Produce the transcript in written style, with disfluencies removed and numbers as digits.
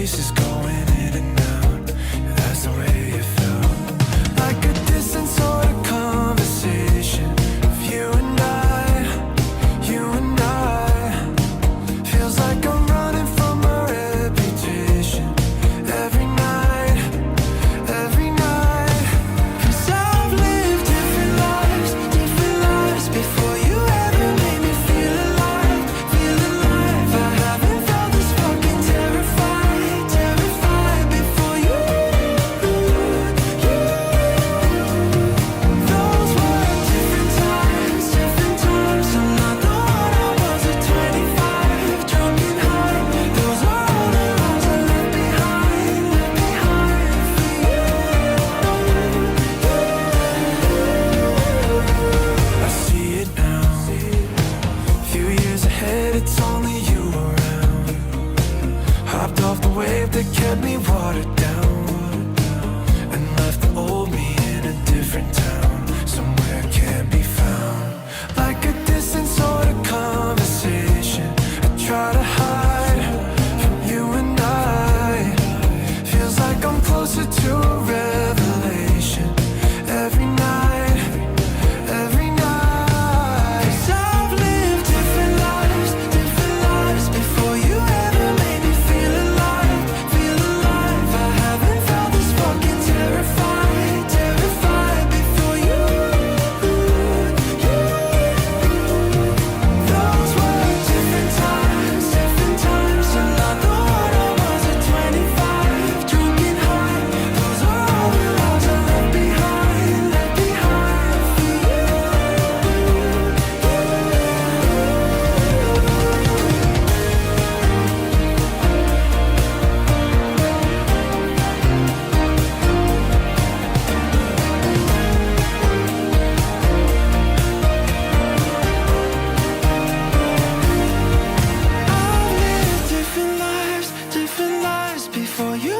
faces going in and out. Yeah, that's the way it felt. Like a distant sort of conversation of you and I, you and I. Feels like I'm running from my reputation every night, every night. 'Cause I've lived different lives before you ever made me feel alive, feel alive. I haven't felt this fucking terrified before you. Those were different times. I'm not the one I was at 25, drunk and high. Those are all the lies I left behind for you. I see it now. Few years ahead, it's only you around. Hopped off the wave that kept me watered down, and left the old me in a different town, somewhere can't be found. Like a distant sort of conversation I try to hide from you and I. Feels like I'm closer to a revelation every night, every night. 'Cause I've lived different lives before you ever made me feel alive, feel alive. I haven't felt this fucking terrified before you. Those were different times. I'm not the one I was at 25, drunk and high. Those are all the lies I left behind for you. I've lived different lives before you